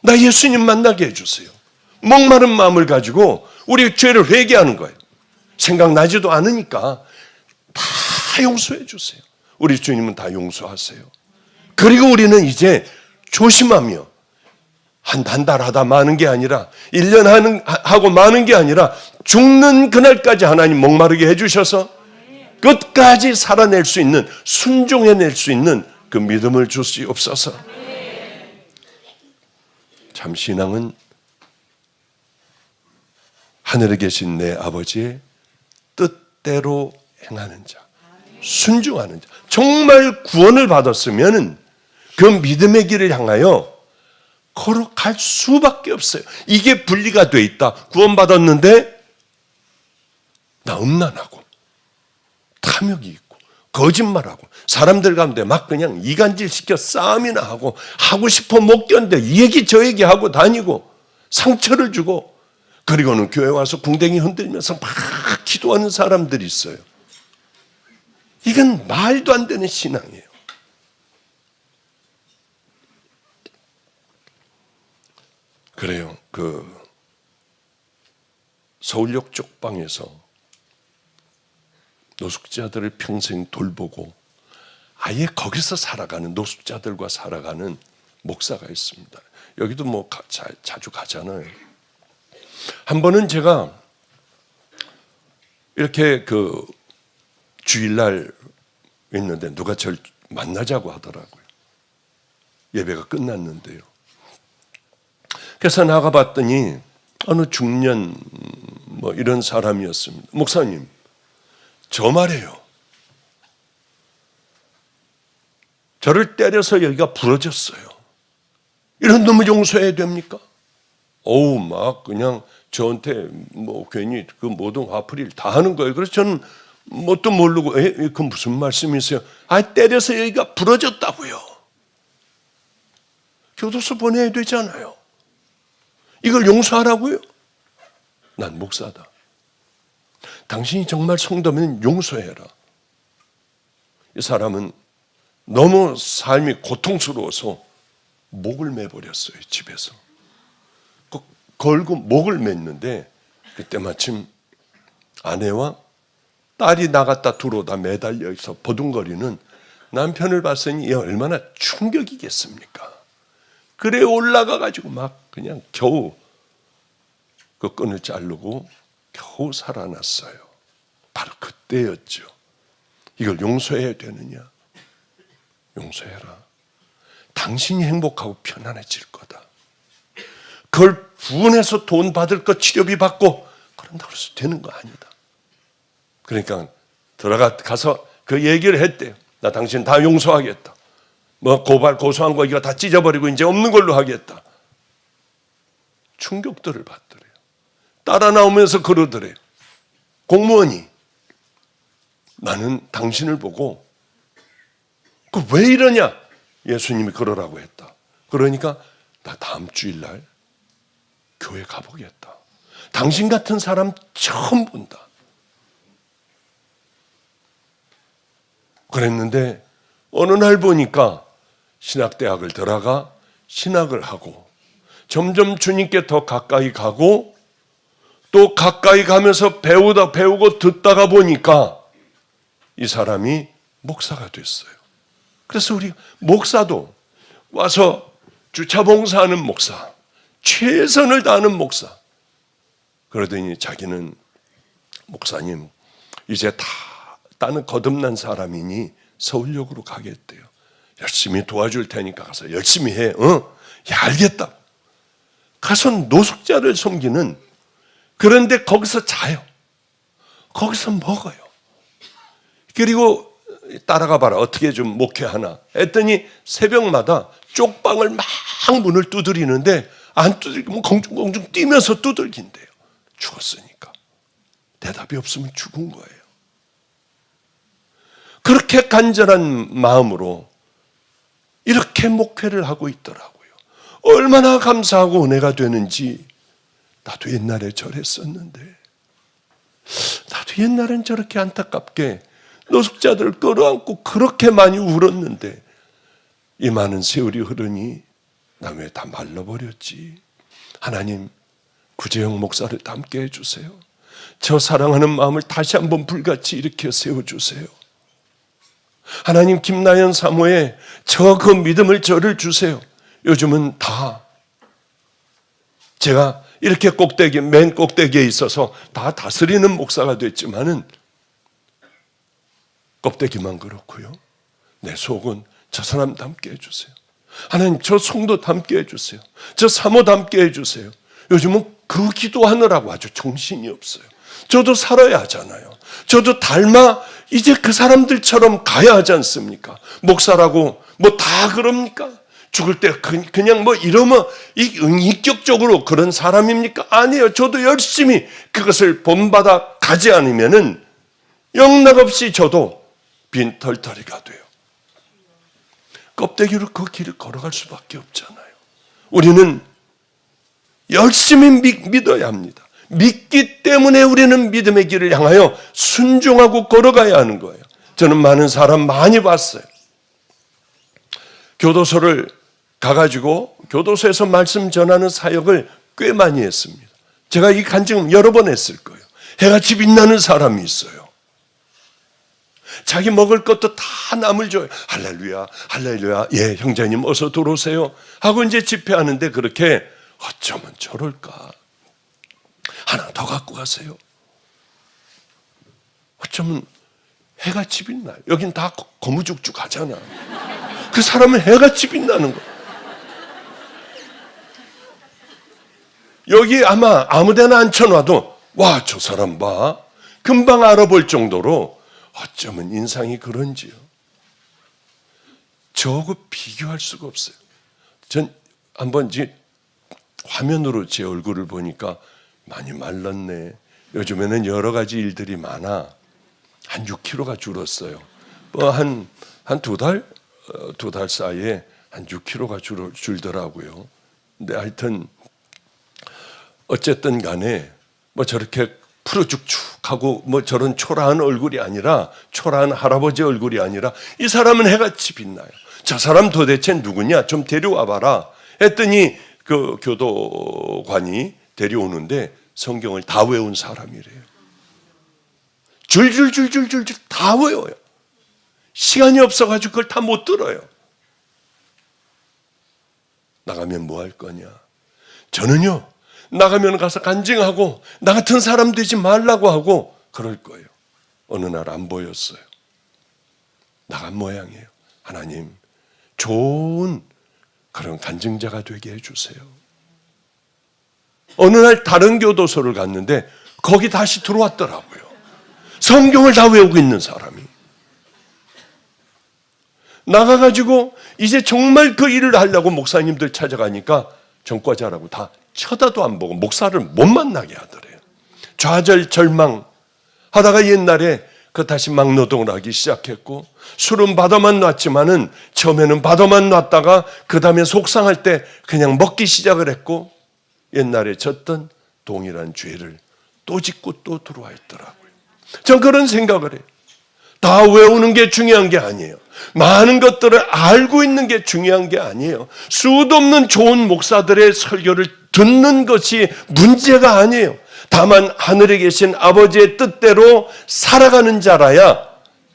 나 예수님 만나게 해주세요. 목마른 마음을 가지고 우리 죄를 회개하는 거예요. 생각나지도 않으니까 다 용서해 주세요. 우리 주님은 다 용서하세요. 그리고 우리는 이제 조심하며 한 달 하다 마는 게 아니라 1년 하고 마는 게 아니라 죽는 그날까지 하나님 목마르게 해주셔서 끝까지 살아낼 수 있는, 순종해낼 수 있는 그 믿음을 주시옵소서. 참 신앙은 하늘에 계신 내 아버지의 뜻대로 행하는 자, 순종하는 자. 정말 구원을 받았으면 그 믿음의 길을 향하여 걸어갈 수밖에 없어요. 이게 분리가 돼 있다. 구원받았는데 나 음란하고 탐욕이 있고 거짓말하고 사람들 가운데 막 그냥 이간질시켜 싸움이나 하고 싶어 못 견뎌 이 얘기 저 얘기 하고 다니고 상처를 주고, 그리고는 교회 와서 궁뎅이 흔들면서 막 기도하는 사람들이 있어요. 이건 말도 안 되는 신앙이에요. 그래요. 그 서울역 쪽방에서 노숙자들을 평생 돌보고 아예 거기서 살아가는, 노숙자들과 살아가는 목사가 있습니다. 여기도 뭐 자주 가잖아요. 한 번은 제가 이렇게 그 주일날 있는데 누가 저를 만나자고 하더라고요. 예배가 끝났는데요. 그래서 나가봤더니 어느 중년 뭐 이런 사람이었습니다. 목사님, 저 말이에요. 저를 때려서 여기가 부러졌어요. 이런 놈을 용서해야 됩니까? 어우, 막 그냥 저한테 뭐 괜히 그 모든 화풀이를 다 하는 거예요. 그래서 저는 뭣도 모르고, 그 무슨 말씀이세요? 때려서 여기가 부러졌다고요. 교도소 보내야 되잖아요. 이걸 용서하라고요? 난 목사다. 당신이 정말 성도면 용서해라. 이 사람은 너무 삶이 고통스러워서 목을 매버렸어요, 집에서. 걸고 목을 맸는데, 그때 마침 아내와 딸이 나갔다 들어오다 매달려 있어 버둥거리는 남편을 봤으니 이 얼마나 충격이겠습니까? 그래 올라가가지고 막 그냥 겨우 그 끈을 자르고 겨우 살아났어요. 바로 그때였죠. 이걸 용서해야 되느냐? 용서해라. 당신이 행복하고 편안해질 거다. 그걸 부은해서 돈 받을 거 치료비 받고 그런다고 해서 되는 거 아니다. 그러니까 가서 그 얘기를 했대요. 나 당신 다 용서하겠다. 뭐 고발 고소한 거 이거 다 찢어버리고 이제 없는 걸로 하겠다. 충격들을 받더래요. 따라 나오면서 그러더래요. 공무원이 나는 당신을 보고 왜 이러냐? 예수님이 그러라고 했다. 그러니까 나 다음 주일날 교회 가보겠다. 당신 같은 사람 처음 본다. 그랬는데 어느 날 보니까 신학대학을 들어가 신학을 하고 점점 주님께 더 가까이 가고 또 가까이 가면서 배우고 듣다가 보니까 이 사람이 목사가 됐어요. 그래서 우리 목사도 와서 주차 봉사하는 목사, 최선을 다하는 목사. 그러더니 자기는 목사님 이제 다 나는 거듭난 사람이니 서울역으로 가겠대요. 열심히 도와줄 테니까 가서 열심히 해. 야, 알겠다. 가서 노숙자를 섬기는, 그런데 거기서 자요. 거기서 먹어요. 그리고 따라가 봐라. 어떻게 좀 목회하나 했더니 새벽마다 쪽방을 막 문을 두드리는데 안 두들기면 공중공중 뛰면서 두들긴대요. 죽었으니까. 대답이 없으면 죽은 거예요. 그렇게 간절한 마음으로 이렇게 목회를 하고 있더라고요. 얼마나 감사하고 은혜가 되는지. 나도 옛날에 저랬었는데, 나도 옛날엔 저렇게 안타깝게 노숙자들을 끌어안고 그렇게 많이 울었는데 이 많은 세월이 흐르니 나 왜 다 말라버렸지. 하나님 구재영 목사를 닮게 해주세요. 저 사랑하는 마음을 다시 한번 불같이 일으켜 세워주세요. 하나님 김나연 사모에 저 그 믿음을 저를 주세요. 요즘은 다 제가 이렇게 맨 꼭대기에 있어서 다 다스리는 목사가 됐지만은 껍데기만 그렇고요. 내 속은 저 사람 닮게 해주세요. 하나님 저 성도 닮게 해주세요. 저 사모 닮게 해주세요. 요즘은 그 기도하느라고 아주 정신이 없어요. 저도 살아야 하잖아요. 저도 닮아 이제 그 사람들처럼 가야 하지 않습니까? 목사라고 뭐 다 그럽니까? 죽을 때 그냥 뭐 이러면 인격적으로 그런 사람입니까? 아니에요. 저도 열심히 그것을 본받아 가지 않으면은 영락없이 저도 빈털터리가 돼요. 껍데기로 그 길을 걸어갈 수밖에 없잖아요. 우리는 열심히 믿어야 합니다. 믿기 때문에 우리는 믿음의 길을 향하여 순종하고 걸어가야 하는 거예요. 저는 많은 사람 많이 봤어요. 교도소를 가가지고 교도소에서 말씀 전하는 사역을 꽤 많이 했습니다. 제가 이 간증은 여러 번 했을 거예요. 해가 집 빛나는 사람이 있어요. 자기 먹을 것도 다 남을 줘요. 할렐루야, 할렐루야. 예, 형제님 어서 들어오세요. 하고 이제 집회하는데 그렇게 어쩌면 저럴까. 하나 더 갖고 가세요. 어쩌면 해가 집 빛나요. 여긴 다 거무죽죽 하잖아. 그 사람은 해가 집 빛나는 거. 여기 아마 아무데나 앉혀놔도 와, 저 사람 봐. 금방 알아볼 정도로 어쩌면 인상이 그런지요. 저하고 비교할 수가 없어요. 전 한번 화면으로 제 얼굴을 보니까 많이 말랐네. 요즘에는 여러 가지 일들이 많아. 한 6kg가 줄었어요. 한 두 달 사이에 한 6kg가 줄더라고요. 근데 하여튼 어쨌든 간에 뭐 저렇게 푸르죽죽하고 뭐 저런 초라한 얼굴이 아니라, 초라한 할아버지 얼굴이 아니라 이 사람은 해같이 빛나요. 저 사람 도대체 누구냐? 좀 데려와 봐라 했더니 그 교도관이 데려오는데 성경을 다 외운 사람이래요. 줄줄줄줄줄 다 외워요. 시간이 없어가지고 그걸 다 못 들어요. 나가면 뭐 할 거냐? 저는요, 나가면 가서 간증하고 나 같은 사람 되지 말라고 하고 그럴 거예요. 어느 날 안 보였어요. 나간 모양이에요. 하나님, 좋은 그런 간증자가 되게 해주세요. 어느 날 다른 교도소를 갔는데 거기 다시 들어왔더라고요. 성경을 다 외우고 있는 사람이. 나가가지고 이제 정말 그 일을 하려고 목사님들 찾아가니까 전과자라고 다 쳐다도 안 보고 목사를 못 만나게 하더래요. 좌절절망 하다가 옛날에 그 다시 막노동을 하기 시작했고, 술은 받아만 놨지만은 처음에는 받아만 놨다가 그 다음에 속상할 때 그냥 먹기 시작을 했고, 옛날에 졌던 동일한 죄를 또 짓고 또 들어와 있더라고요. 전 그런 생각을 해요. 다 외우는 게 중요한 게 아니에요. 많은 것들을 알고 있는 게 중요한 게 아니에요. 수도 없는 좋은 목사들의 설교를 듣는 것이 문제가 아니에요. 다만 하늘에 계신 아버지의 뜻대로 살아가는 자라야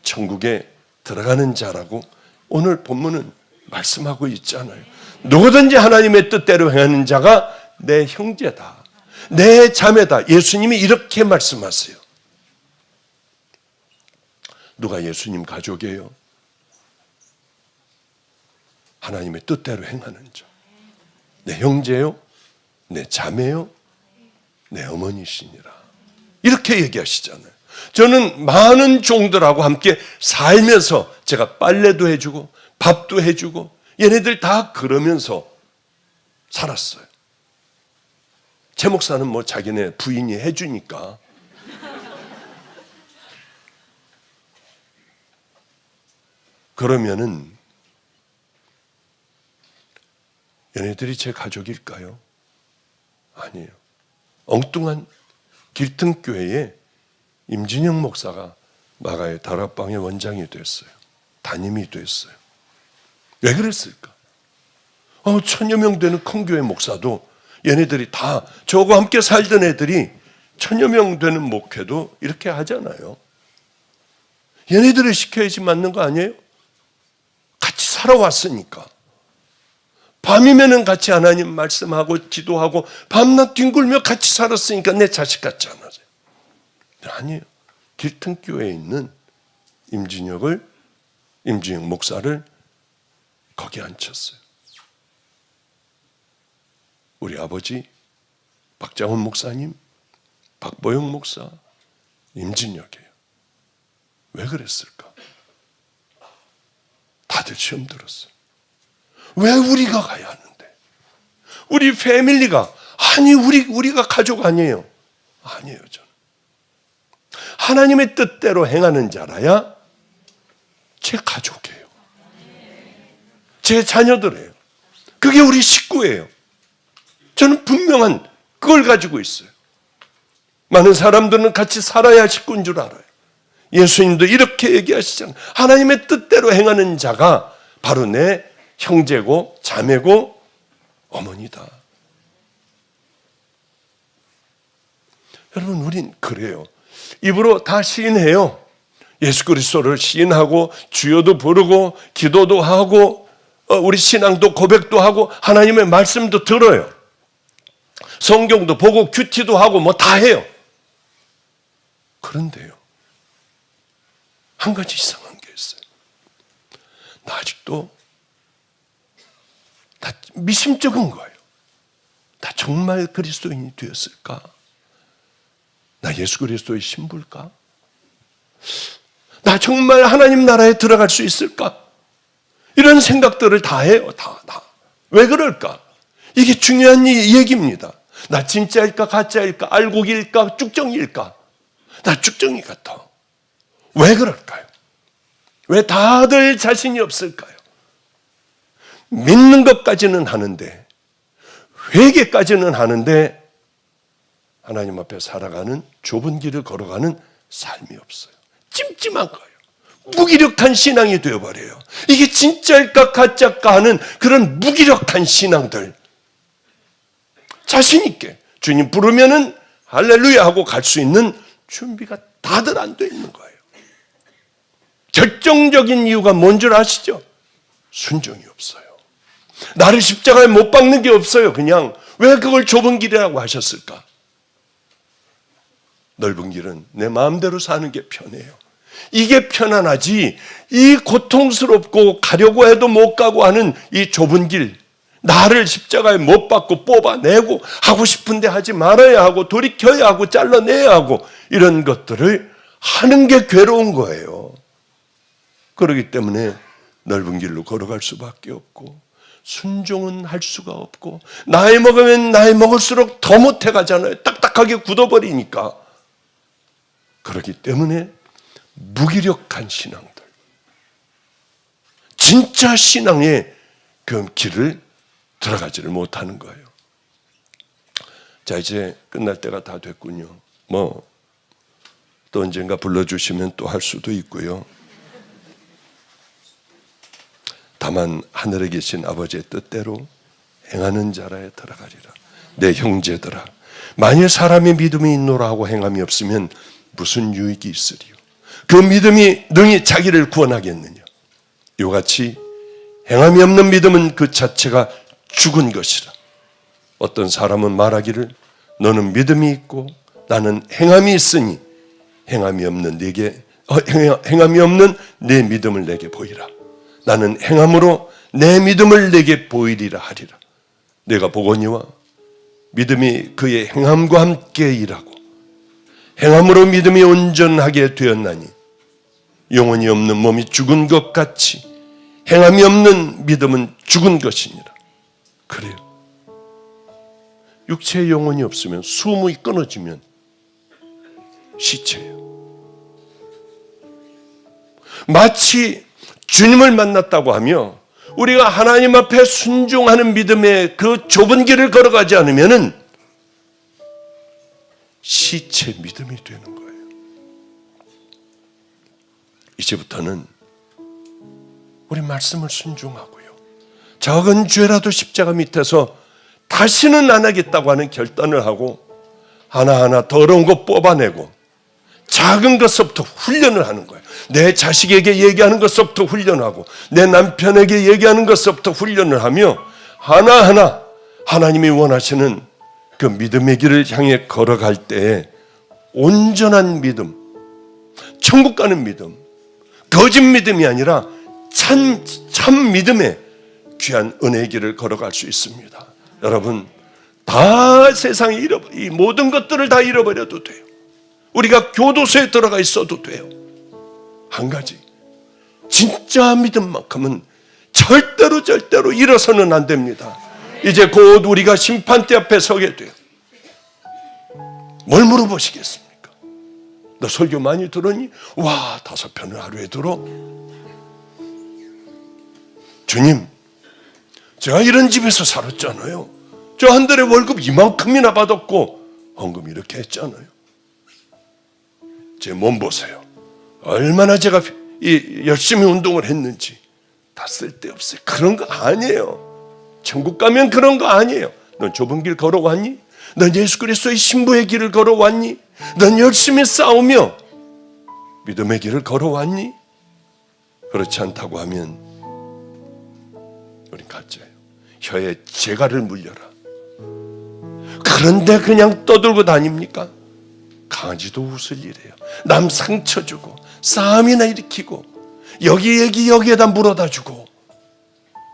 천국에 들어가는 자라고 오늘 본문은 말씀하고 있잖아요. 누구든지 하나님의 뜻대로 행하는 자가 내 형제다, 내 자매다. 예수님이 이렇게 말씀하세요. 누가 예수님 가족이에요? 하나님의 뜻대로 행하는 자. 내 형제요? 내 자매요? 내 어머니시니라. 이렇게 얘기하시잖아요. 저는 많은 종들하고 함께 살면서 제가 빨래도 해주고 밥도 해주고 얘네들 다 그러면서 살았어요. 제 목사는 뭐 자기네 부인이 해주니까. 그러면은 얘네들이 제 가족일까요? 아니에요. 엉뚱한 길등교회에 임진영 목사가 마가의 다락방의 원장이 됐어요. 담임이 됐어요. 왜 그랬을까? 1000여 명 되는 큰 교회 목사도 얘네들이 다 저하고 함께 살던 애들이 1000여 명 되는 목회도 이렇게 하잖아요. 얘네들을 시켜야지 맞는 거 아니에요? 같이 살아왔으니까. 밤이면은 같이 하나님 말씀하고 기도하고 밤낮 뒹굴며 같이 살았으니까 내 자식 같지 않아요? 아니에요. 길등교회에 있는 임진영 목사를 거기 앉혔어요. 우리 아버지 박장훈 목사님, 박보영 목사, 임진혁이에요. 왜 그랬을까? 다들 시험 들었어요. 왜 우리가 가야 하는데? 우리 패밀리가, 아니 우리가 가족 아니에요. 아니에요. 저는 하나님의 뜻대로 행하는 자라야 제 가족이에요. 제 자녀들이에요. 그게 우리 식구예요. 저는 분명한 그걸 가지고 있어요. 많은 사람들은 같이 살아야 식구인 줄 알아요. 예수님도 이렇게 얘기하시잖아요. 하나님의 뜻대로 행하는 자가 바로 내 형제고 자매고 어머니다. 여러분, 우린 그래요. 입으로 다 시인해요. 예수 그리스도를 시인하고 주여도 부르고 기도도 하고 우리 신앙도 고백도 하고 하나님의 말씀도 들어요. 성경도 보고 큐티도 하고 뭐 다 해요. 그런데요, 한 가지 이상한 게 있어요. 나 아직도 나 미심쩍은 거예요. 나 정말 그리스도인이 되었을까? 나 예수 그리스도의 신부일까? 나 정말 하나님 나라에 들어갈 수 있을까? 이런 생각들을 다 해요. 다. 왜 그럴까? 이게 중요한 얘기입니다. 나 진짜일까 가짜일까 알곡일까 쭉정이일까? 나 쭉정이 같아. 왜 그럴까요? 왜 다들 자신이 없을까요? 믿는 것까지는 하는데, 회개까지는 하는데 하나님 앞에 살아가는 좁은 길을 걸어가는 삶이 없어요. 찜찜한 거예요. 무기력한 신앙이 되어버려요. 이게 진짜일까 가짜일까 하는 그런 무기력한 신앙들, 자신 있게 주님 부르면은 할렐루야 하고 갈 수 있는 준비가 다들 안 돼 있는 거예요. 결정적인 이유가 뭔 줄 아시죠? 순종이 없어요. 나를 십자가에 못 박는 게 없어요. 그냥 왜 그걸 좁은 길이라고 하셨을까? 넓은 길은 내 마음대로 사는 게 편해요. 이게 편안하지, 이 고통스럽고 가려고 해도 못 가고 하는 이 좁은 길, 나를 십자가에 못 박고 뽑아내고 하고 싶은데 하지 말아야 하고 돌이켜야 하고 잘라내야 하고 이런 것들을 하는 게 괴로운 거예요. 그렇기 때문에 넓은 길로 걸어갈 수밖에 없고 순종은 할 수가 없고, 나이 먹으면 나이 먹을수록 더 못해 가잖아요. 딱딱하게 굳어버리니까. 그렇기 때문에 무기력한 신앙들, 진짜 신앙의 그 길을 들어가지를 못하는 거예요. 자, 이제 끝날 때가 다 됐군요. 또 언젠가 불러주시면 또 할 수도 있고요. 다만 하늘에 계신 아버지의 뜻대로 행하는 자라에 들어가리라. 내 형제들아, 만일 사람의 믿음이 있노라 하고 행함이 없으면 무슨 유익이 있으리요? 그 믿음이 능히 자기를 구원하겠느냐? 이같이 행함이 없는 믿음은 그 자체가 죽은 것이라. 어떤 사람은 말하기를 너는 믿음이 있고 나는 행함이 있으니 행함이 없는 내 믿음을 내게 보이라. 나는 행함으로 내 믿음을 내게 보이리라 하리라. 내가 보거니와 믿음이 그의 행함과 함께 일하고 행함으로 믿음이 온전하게 되었나니 영혼이 없는 몸이 죽은 것 같이 행함이 없는 믿음은 죽은 것이니라. 그래요. 육체의 영혼이 없으면, 수음이 끊어지면 시체예요. 마치 주님을 만났다고 하며 우리가 하나님 앞에 순종하는 믿음의 그 좁은 길을 걸어가지 않으면 시체 믿음이 되는 거예요. 이제부터는 우리 말씀을 순종하고요, 작은 죄라도 십자가 밑에서 다시는 안 하겠다고 하는 결단을 하고 하나하나 더러운 거 뽑아내고 작은 것부터 훈련을 하는 거예요. 내 자식에게 얘기하는 것부터 훈련하고 내 남편에게 얘기하는 것부터 훈련을 하며 하나하나 하나님이 원하시는 그 믿음의 길을 향해 걸어갈 때에 온전한 믿음, 천국 가는 믿음, 거짓 믿음이 아니라 참 믿음의 귀한 은혜의 길을 걸어갈 수 있습니다. 여러분, 다 세상에 이 모든 것들을 다 잃어버려도 돼요. 우리가 교도소에 들어가 있어도 돼요. 한 가지, 진짜 믿음만큼은 절대로 잃어서는 안 됩니다. 이제 곧 우리가 심판대 앞에 서게 돼요. 뭘 물어보시겠습니까? 너 설교 많이 들었니? 와, 5편을 하루에 들어? 주님, 제가 이런 집에서 살았잖아요. 저 한 달에 월급 이만큼이나 받았고 헌금 이렇게 했잖아요. 제 몸 보세요. 얼마나 제가 열심히 운동을 했는지. 다 쓸데없어요. 그런 거 아니에요. 천국 가면 그런 거 아니에요. 넌 좁은 길 걸어왔니? 넌 예수 그리스도의 신부의 길을 걸어왔니? 넌 열심히 싸우며 믿음의 길을 걸어왔니? 그렇지 않다고 하면 우린 가짜예요. 혀에 재갈을 물려라. 그런데 그냥 떠들고 다닙니까? 강아지도 웃을 일이에요. 남 상처 주고 싸움이나 일으키고 여기에다 물어다 주고.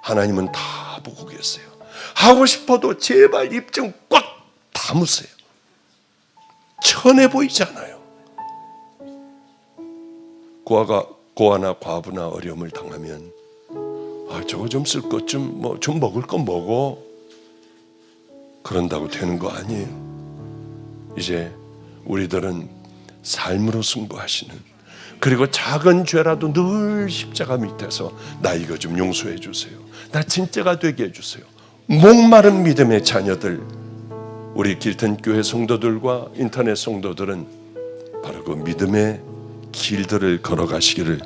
하나님은 다 보고 계세요. 하고 싶어도 제발 입 좀 꽉 다무세요. 천해 보이잖아요. 고아나 과부나 어려움을 당하면 저거 좀 쓸 것 좀 먹을 거 먹어. 그런다고 되는 거 아니에요. 이제 우리들은 삶으로 승부하시는, 그리고 작은 죄라도 늘 십자가 밑에서 나 이거 좀 용서해 주세요, 나 진짜가 되게 해주세요. 목마른 믿음의 자녀들, 우리 길튼 교회 성도들과 인터넷 성도들은 바로 그 믿음의 길들을 걸어가시기를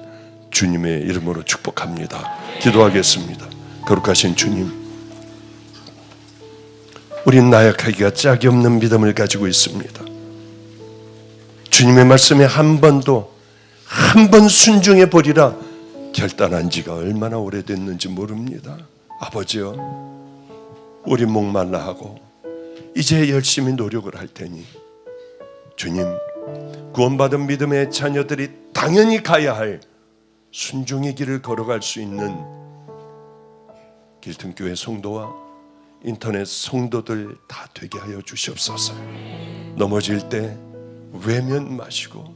주님의 이름으로 축복합니다. 기도하겠습니다. 거룩하신 주님, 우린 나약하기가 짝이 없는 믿음을 가지고 있습니다. 주님의 말씀에 한 번 순종해 보리라 결단한 지가 얼마나 오래됐는지 모릅니다. 아버지여, 우리 목말라 하고 이제 열심히 노력을 할 테니 주님, 구원받은 믿음의 자녀들이 당연히 가야 할 순종의 길을 걸어갈 수 있는 길튼교회 성도와 인터넷 성도들 다 되게 하여 주시옵소서. 넘어질 때 외면 마시고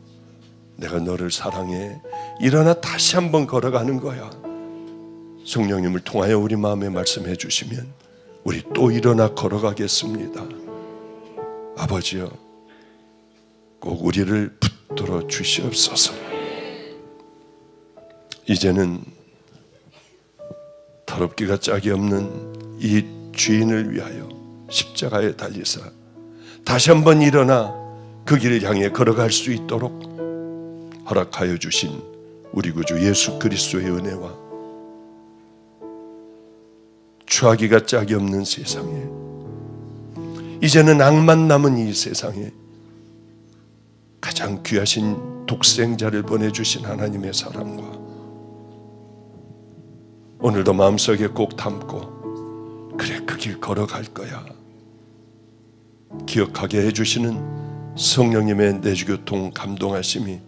내가 너를 사랑해, 일어나 다시 한번 걸어가는 거야. 성령님을 통하여 우리 마음에 말씀해 주시면 우리 또 일어나 걸어가겠습니다. 아버지여, 꼭 우리를 붙들어 주시옵소서. 이제는 더럽기가 짝이 없는 이 죄인을 위하여 십자가에 달리사 다시 한번 일어나 그 길을 향해 걸어갈 수 있도록 허락하여 주신 우리 구주 예수 그리스도의 은혜와 추하기가 짝이 없는 세상에, 이제는 악만 남은 이 세상에 가장 귀하신 독생자를 보내주신 하나님의 사랑과 오늘도 마음속에 꼭 담고 그래 그 길 걸어갈 거야 기억하게 해주시는 성령님의 내주교통 감동하심이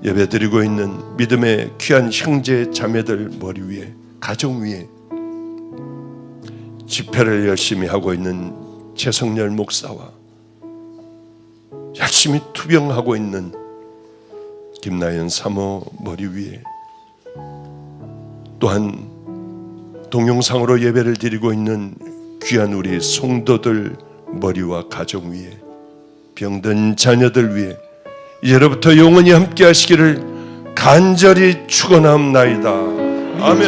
예배드리고 있는 믿음의 귀한 형제 자매들 머리 위에, 가정 위에, 집회를 열심히 하고 있는 최성렬 목사와 열심히 투병하고 있는 김나연 사모 머리 위에, 또한 동영상으로 예배를 드리고 있는 귀한 우리 성도들 머리와 가정 위에, 병든 자녀들 위에 이제로부터 영원히 함께 하시기를 간절히 축원합나이다. 아멘.